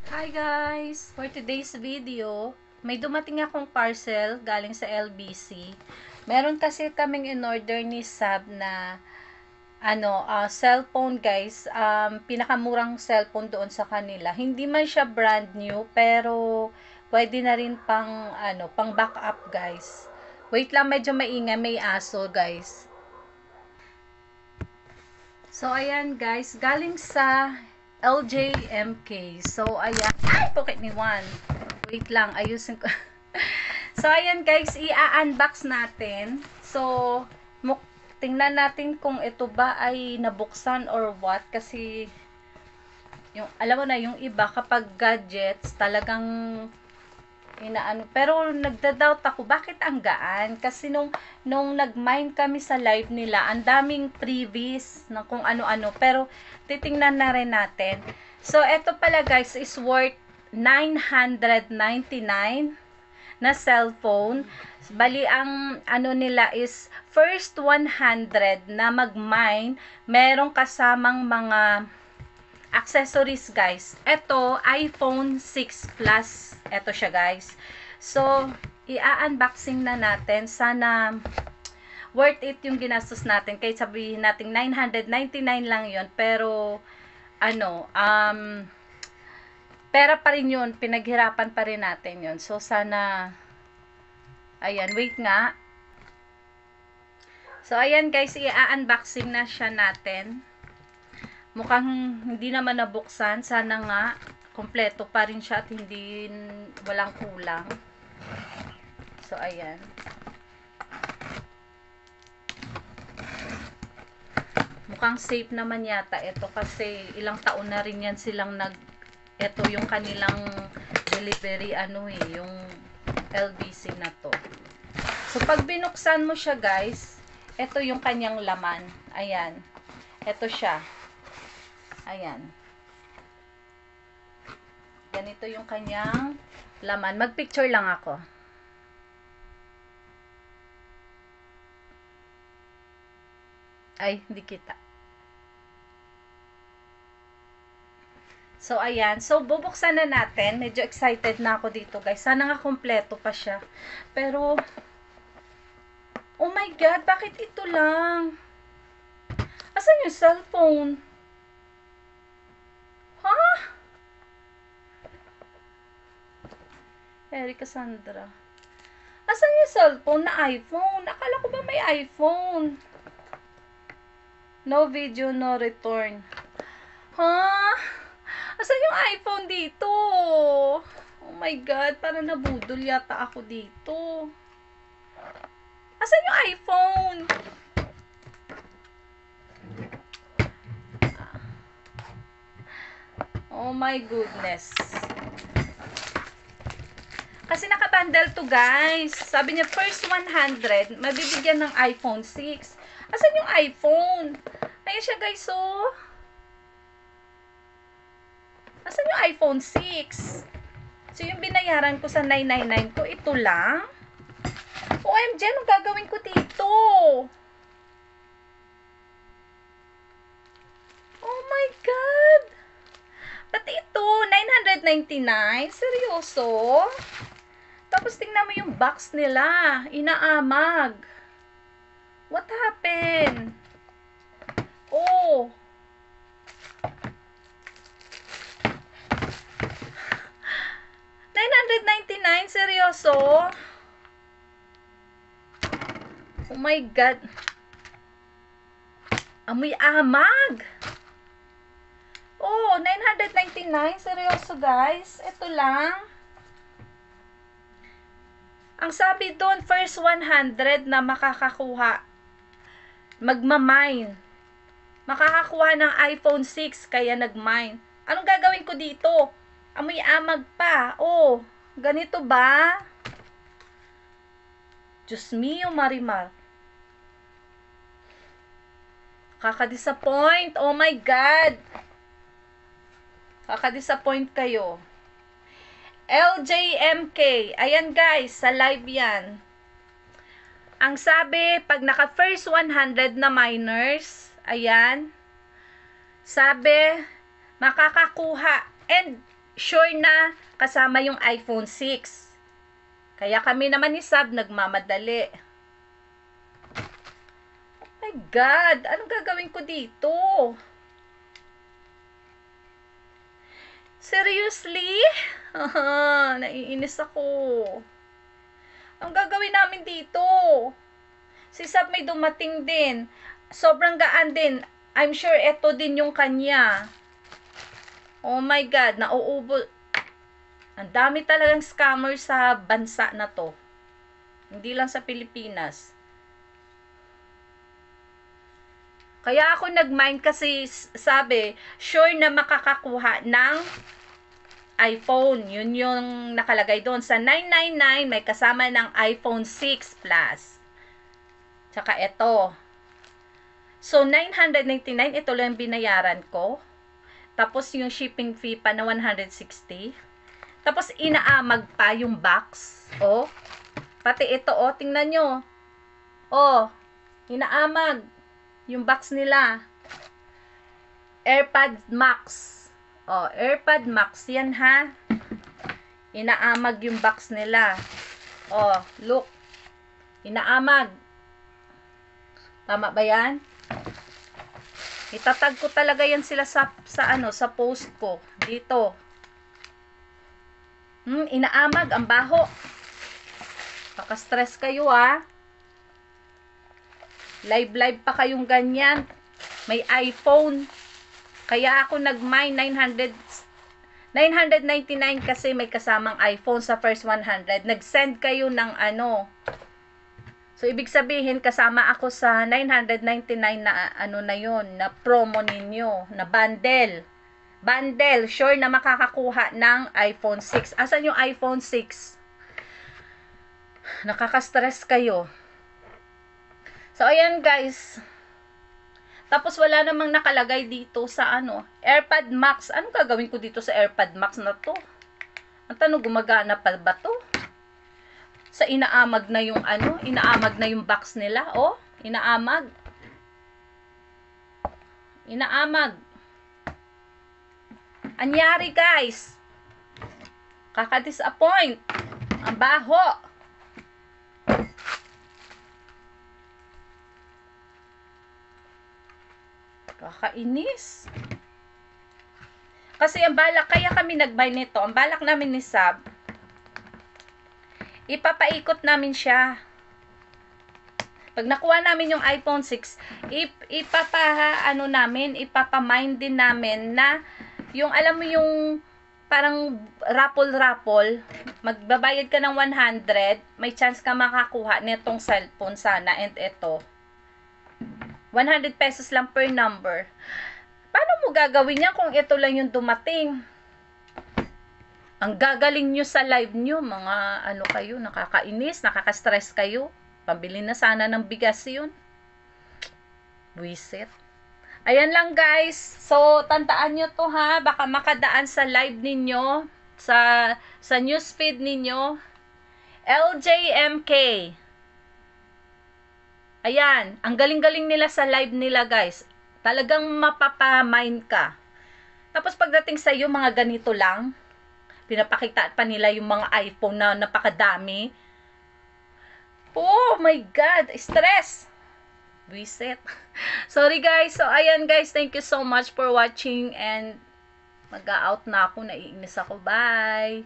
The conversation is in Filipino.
Hi guys! For today's video, may dumating akong parcel galing sa LBC. Meron kasi kaming in-order ni Sab na cellphone guys. Pinakamurang cellphone doon sa kanila. Hindi man siya brand new, pero pwede na rin pang backup guys. Wait lang, medyo maingay, may aso guys. So, ayan guys, galing sa LJMK. So, ayan. Ay, pocket ni Juan. Wait lang, ayusin ko. So, ayan guys, i-unbox natin. So, tingnan natin kung ito ba ay nabuksan or what. Kasi, alam mo na, yung iba kapag gadgets, talagang pero nagda-doubt ako bakit ang gaan, kasi nung nag-mine kami sa live nila, ang daming previous ng kung ano-ano, pero titingnan na rin natin. So eto pala guys is worth 999 na cellphone. Bali ang nila is first 100 na mag-mine, merong kasamang mga accessories guys. Ito, iPhone 6 Plus. Ito siya guys. So, i-unboxing na natin. Sana worth it yung ginastos natin. Kahit sabihin natin 999 lang yon, pero pera pa rin yun. Pinaghirapan pa rin natin yun. So, sana ayan, wait nga. So, ayan guys, i-unboxing na siya natin. Mukhang hindi naman nabuksan. Sana nga kompleto pa rin siya at walang kulang. So ayan. Mukhang safe naman yata ito kasi ilang taon na rin yan silang ito yung kanilang delivery yung LBC na to. So pag binuksan mo siya guys, ito yung kanyang laman. Ayan. Ito siya. Ayan. Ganito yung kanyang laman. Mag-picture lang ako. Ay, hindi kita. So, ayan. So, bubuksan na natin. Medyo excited na ako dito, guys. Sana nga kompleto pa siya. Pero, oh my God, bakit ito lang? Asan yung cellphone? Erica Sandra. Asan yung cellphone na iPhone? Akala ko ba may iPhone? No video, no return. Asan yung iPhone dito? Oh my God, parang nabudol yata ako dito. Asan yung iPhone? Oh my goodness. Kasi nakabundle to guys. Sabi niya first 100 mabibigyan ng iPhone 6. Asan yung iPhone? Ayan siya guys, oh. Asan yung iPhone 6? So yung binayaran ko sa 999 ko, ito lang? OMG, anong gagawin ko dito? Oh my God! Pati ito, 999? Seryoso? Tapos tingnan mo yung box nila, inaamag. What happened? Oh. $999? Seryoso? Oh my God. Amoy amag. Oh, 999? Seryoso guys? Ito lang? Ang sabi doon, first 100 na makakakuha, magmamine. Makakakuha ng iPhone 6, kaya nagmine. Anong gagawin ko dito? Amoy amag pa. Oh, ganito ba? Diyos mio, Marimar. Kaka-disappoint. Oh my God. Kaka-disappoint kayo. LJMK. Ayan guys, sa live yan. Ang sabi, pag naka first 100 na miners, ayan, sabi, makakakuha. And sure na kasama yung iPhone 6. Kaya kami naman ni Sab nagmamadali. Oh my God! Anong gagawin ko dito? Seriously? Naiinis ako. Ang gagawin namin dito? Si Sab may dumating din. Sobrang gaan din. I'm sure ito din yung kanya. Oh my God, nauubo. Ang dami talagang scammer sa bansa na to. Hindi lang sa Pilipinas. Kaya ako nag-mind kasi sabi, sure na makakakuha ng iPhone. Yun yung nakalagay doon. Sa 999, may kasama ng iPhone 6 Plus. Tsaka ito. So, 999, ito lang binayaran ko. Tapos, yung shipping fee pa na 160. Tapos, inaamag pa yung box. Oh. Pati ito, oh. Tingnan nyo. Oh. Inaamag. Yung box nila. AirPod Max. Oh, AirPod Max. Yan, ha. Inaamag yung box nila. Oh, look. Inaamag. Tama ba yan? Itatag ko talaga yan sila sa post ko. Dito. Inaamag. Ang baho. Paka-stress kayo, ha. Live pa kayong ganyan. May iPhone. Kaya ako nag-mine 999 kasi may kasamang iPhone sa first 100. Nag-send kayo ng So, ibig sabihin, kasama ako sa 999 na na yon na promo ninyo, na bundle. Bundle, sure na makakakuha ng iPhone 6. Asan yung iPhone 6? Nakaka-stress kayo. So, ayan guys. Tapos, wala namang nakalagay dito sa AirPod Max. Anong gagawin ko dito sa AirPod Max na to? Ang tanong, gumagana pa ba to? Sa inaamag na yung inaamag na yung box nila. Oh, inaamag. Inaamag. Anyari guys. Kaka-disappoint. Ang baho. Kakainis. Kasi ang balak, kaya kami nag-buy nito. Ang balak namin ni Sab, ipapaikot namin siya. Pag nakuha namin yung iPhone 6, ipapamind din namin na yung, alam mo yung parang raffle, magbabayad ka ng 100, may chance ka makakuha nitong cellphone sana, and ito. 100 pesos lang per number. Paano mo gagawin yan kung ito lang yung dumating? Ang gagaling nyo sa live nyo, mga kayo, nakakainis, nakaka-stress kayo. Pambili na sana ng bigas yun. Buisit. Ayan lang guys. So, tandaan nyo to ha. Baka makadaan sa live ninyo, sa newsfeed ninyo. LJMK. Ayan. Ang galing-galing nila sa live nila guys. Talagang mapapamind ka. Tapos pagdating sa iyo, mga ganito lang. Pinapakita pa nila yung mga iPhone na napakadami. Oh my God! Stress! Buisit. Sorry guys. So, ayan guys. Thank you so much for watching. And mag-out na ako. Naiinis ako. Bye!